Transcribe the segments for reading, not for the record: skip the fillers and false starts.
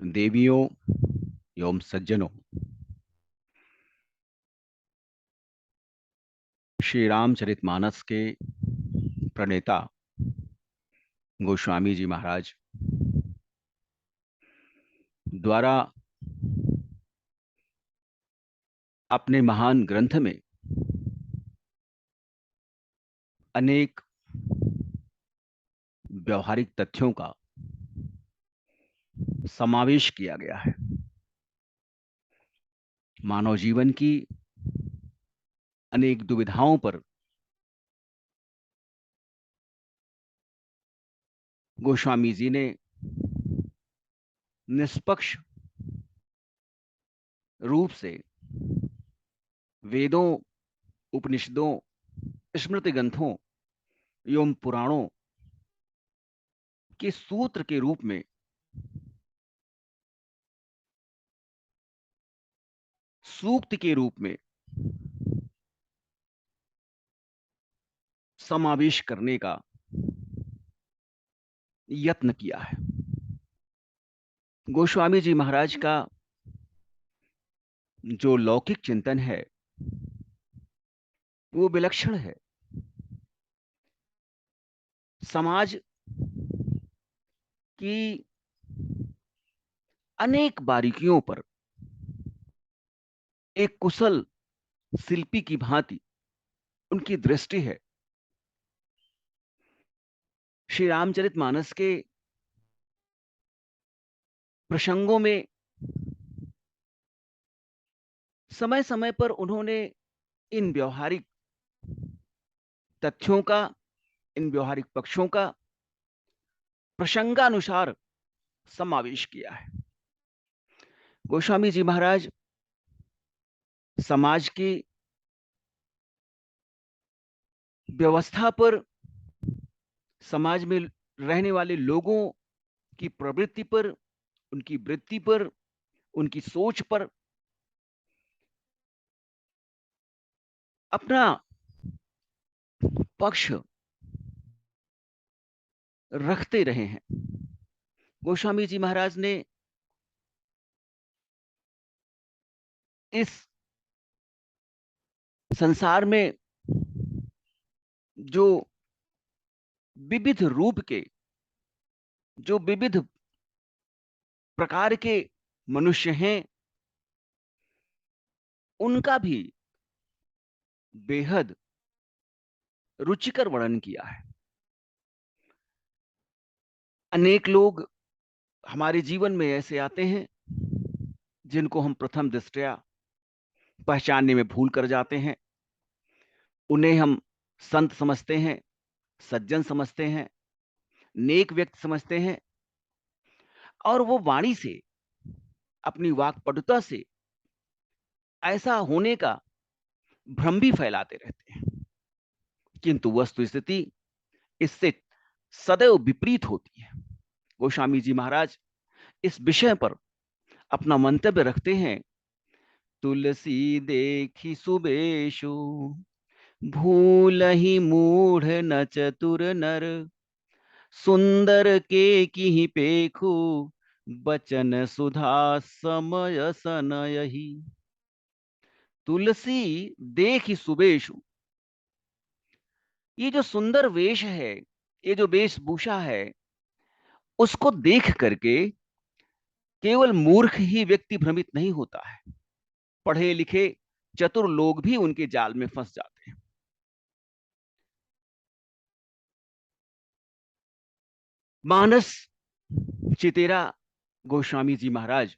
देवियों एवं सज्जनों, श्री रामचरितमानस के प्रणेता गोस्वामी जी महाराज द्वारा अपने महान ग्रंथ में अनेक व्यवहारिक तथ्यों का समावेश किया गया है। मानव जीवन की अनेक दुविधाओं पर गोस्वामी जी ने निष्पक्ष रूप से वेदों, उपनिषदों, स्मृति ग्रंथों एवं पुराणों के सूत्र के रूप में सूक्त के रूप में समावेश करने का यत्न किया है। गोस्वामी जी महाराज का जो लौकिक चिंतन है वो विलक्षण है। समाज की अनेक बारीकियों पर एक कुशल शिल्पी की भांति उनकी दृष्टि है। श्री रामचरितमानस के प्रसंगों में समय समय पर उन्होंने इन व्यवहारिक तथ्यों का, इन व्यवहारिक पक्षों का प्रसंगानुसार समावेश किया है। गोस्वामी जी महाराज समाज की व्यवस्था पर, समाज में रहने वाले लोगों की प्रवृत्ति पर, उनकी वृत्ति पर, उनकी सोच पर अपना पक्ष रखते रहे हैं। गोस्वामी जी महाराज ने इस संसार में जो विविध रूप के, जो विविध प्रकार के मनुष्य हैं, उनका भी बेहद रुचिकर वर्णन किया है। अनेक लोग हमारे जीवन में ऐसे आते हैं जिनको हम प्रथम दृष्टया पहचानने में भूल कर जाते हैं। उन्हें हम संत समझते हैं, सज्जन समझते हैं, नेक व्यक्ति समझते हैं, और वो वाणी से, अपनी वाक्पटुता से ऐसा होने का भ्रम भी फैलाते रहते हैं, किंतु वस्तु स्थिति इससे सदैव विपरीत होती है। गोस्वामी जी महाराज इस विषय पर अपना मंतव्य रखते हैं। तुलसी देखी सुबेशु, भूल ही मूढ़ न चतुर नर, सुंदर के की पेखु, बचन सुधा समय सनयहि। तुलसी देखी सुबेशु, ये जो सुंदर वेश है, ये जो वेशभूषा है, उसको देख करके केवल मूर्ख ही व्यक्ति भ्रमित नहीं होता है, पढ़े लिखे चतुर लोग भी उनके जाल में फंस जाते हैं। मानस चितेरा गोस्वामी जी महाराज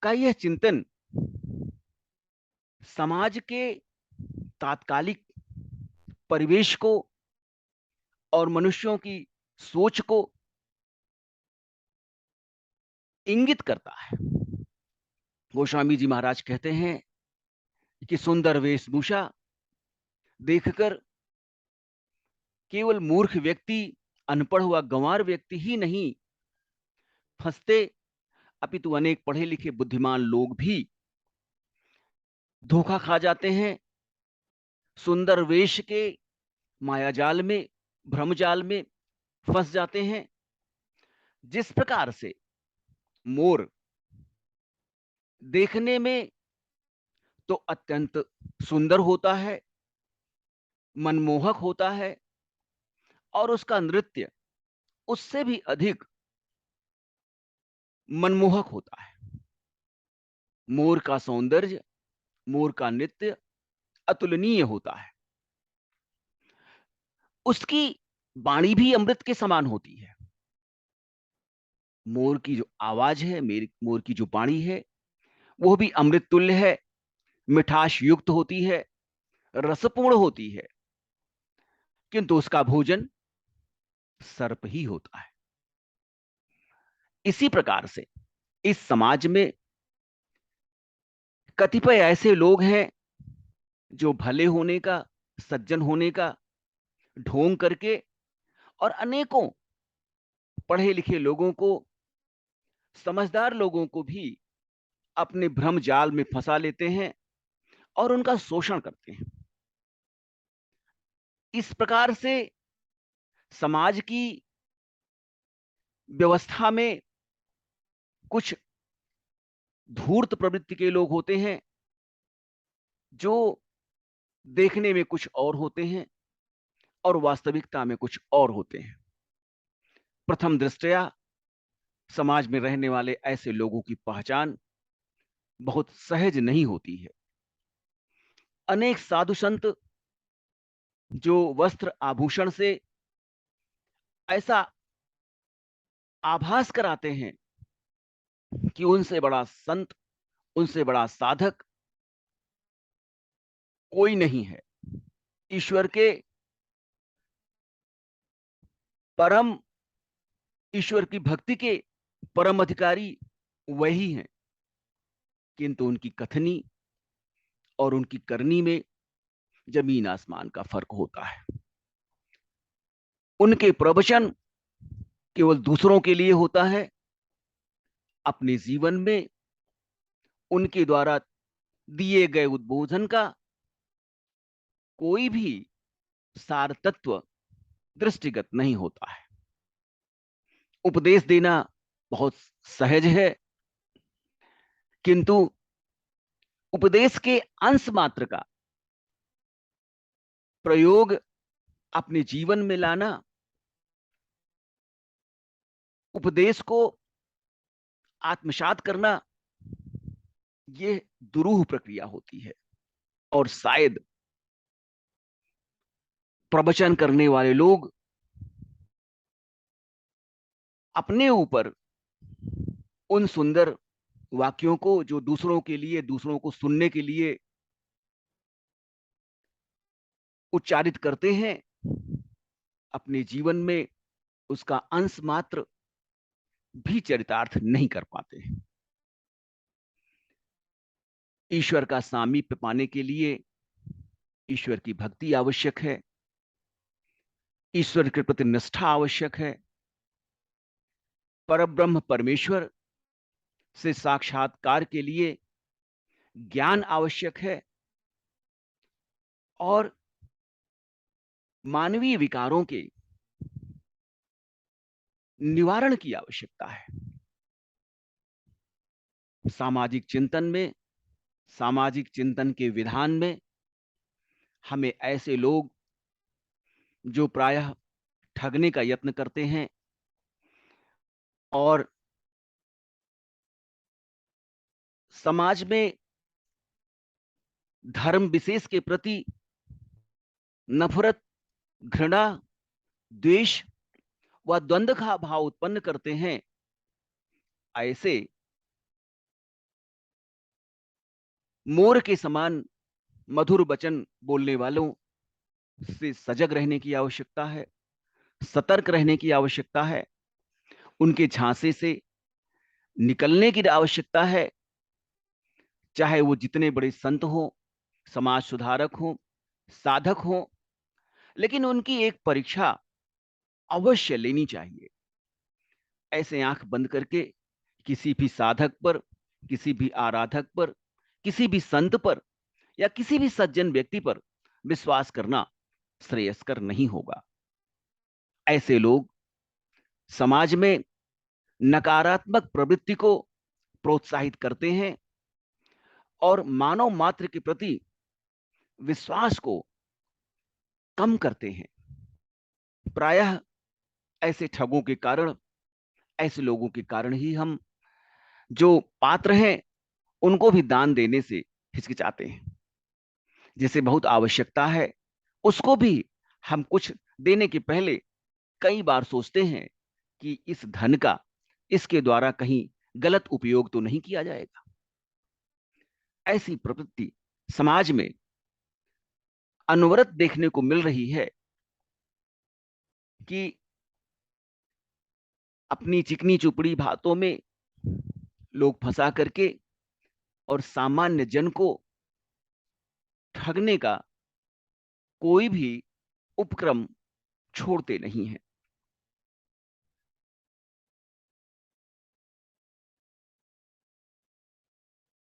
का यह चिंतन समाज के तात्कालिक परिवेश को और मनुष्यों की सोच को इंगित करता है। गोस्वामी जी महाराज कहते हैं कि सुंदर वेशभूषा देखकर केवल मूर्ख व्यक्ति, अनपढ़ हुआ गंवार व्यक्ति ही नहीं फंसते, अपितु अनेक पढ़े लिखे बुद्धिमान लोग भी धोखा खा जाते हैं। सुंदर वेश के मायाजाल में, भ्रमजाल में फंस जाते हैं। जिस प्रकार से मोर देखने में तो अत्यंत सुंदर होता है, मनमोहक होता है, और उसका नृत्य उससे भी अधिक मनमोहक होता है। मोर का सौंदर्य, मोर का नृत्य अतुलनीय होता है। उसकी वाणी भी अमृत के समान होती है। मोर की जो आवाज है, मोर की जो वाणी है, वो भी अमृत तुल्य है, मिठास युक्त होती है, रसपूर्ण होती है, किंतु उसका भोजन सर्प ही होता है। इसी प्रकार से इस समाज में कतिपय ऐसे लोग हैं जो भले होने का, सज्जन होने का ढोंग करके और अनेकों पढ़े लिखे लोगों को, समझदार लोगों को भी अपने भ्रम जाल में फंसा लेते हैं और उनका शोषण करते हैं। इस प्रकार से समाज की व्यवस्था में कुछ धूर्त प्रवृत्ति के लोग होते हैं जो देखने में कुछ और होते हैं और वास्तविकता में कुछ और होते हैं। प्रथम दृष्टया समाज में रहने वाले ऐसे लोगों की पहचान बहुत सहज नहीं होती है। अनेक साधु संत जो वस्त्र आभूषण से ऐसा आभास कराते हैं कि उनसे बड़ा संत, उनसे बड़ा साधक कोई नहीं है। ईश्वर के परम, ईश्वर की भक्ति के परम अधिकारी वही हैं, किंतु उनकी कथनी और उनकी करनी में जमीन आसमान का फर्क होता है। उनके प्रवचन केवल दूसरों के लिए होता है, अपने जीवन में उनके द्वारा दिए गए उद्बोधन का कोई भी सार तत्व दृष्टिगत नहीं होता है। उपदेश देना बहुत सहज है, किंतु उपदेश के अंश मात्र का प्रयोग अपने जीवन में लाना, उपदेश को आत्मसात करना, यह दुरूह प्रक्रिया होती है। और शायद प्रवचन करने वाले लोग अपने ऊपर उन सुंदर वाक्यों को जो दूसरों के लिए, दूसरों को सुनने के लिए उच्चारित करते हैं, अपने जीवन में उसका अंश मात्र भी चरितार्थ नहीं कर पाते। ईश्वर का सामीप्य पाने के लिए ईश्वर की भक्ति आवश्यक है, ईश्वर के प्रति निष्ठा आवश्यक है, परब्रह्म परमेश्वर से साक्षात्कार के लिए ज्ञान आवश्यक है, और मानवीय विकारों के निवारण की आवश्यकता है। सामाजिक चिंतन में, सामाजिक चिंतन के विधान में हमें ऐसे लोग जो प्रायः ठगने का यत्न करते हैं और समाज में धर्म विशेष के प्रति नफरत, घृणा, द्वेष व द्वंद्व का भाव उत्पन्न करते हैं, ऐसे मोर के समान मधुर वचन बोलने वालों से सजग रहने की आवश्यकता है, सतर्क रहने की आवश्यकता है, उनके झांसे से निकलने की आवश्यकता है। चाहे वो जितने बड़े संत हो, समाज सुधारक हो, साधक हो, लेकिन उनकी एक परीक्षा अवश्य लेनी चाहिए। ऐसे आंख बंद करके किसी भी साधक पर, किसी भी आराधक पर, किसी भी संत पर या किसी भी सज्जन व्यक्ति पर विश्वास करना श्रेयस्कर नहीं होगा। ऐसे लोग समाज में नकारात्मक प्रवृत्ति को प्रोत्साहित करते हैं और मानव मात्र के प्रति विश्वास को कम करते हैं। प्रायः ऐसे ठगों के कारण, ऐसे लोगों के कारण ही हम जो पात्र हैं उनको भी दान देने से हिचकिचाते हैं। जिसे बहुत आवश्यकता है उसको भी हम कुछ देने के पहले कई बार सोचते हैं कि इस धन का इसके द्वारा कहीं गलत उपयोग तो नहीं किया जाएगा। ऐसी प्रवृत्ति समाज में अनवरत देखने को मिल रही है कि अपनी चिकनी चुपड़ी बातों में लोग फंसा करके और सामान्य जन को ठगने का कोई भी उपक्रम छोड़ते नहीं है।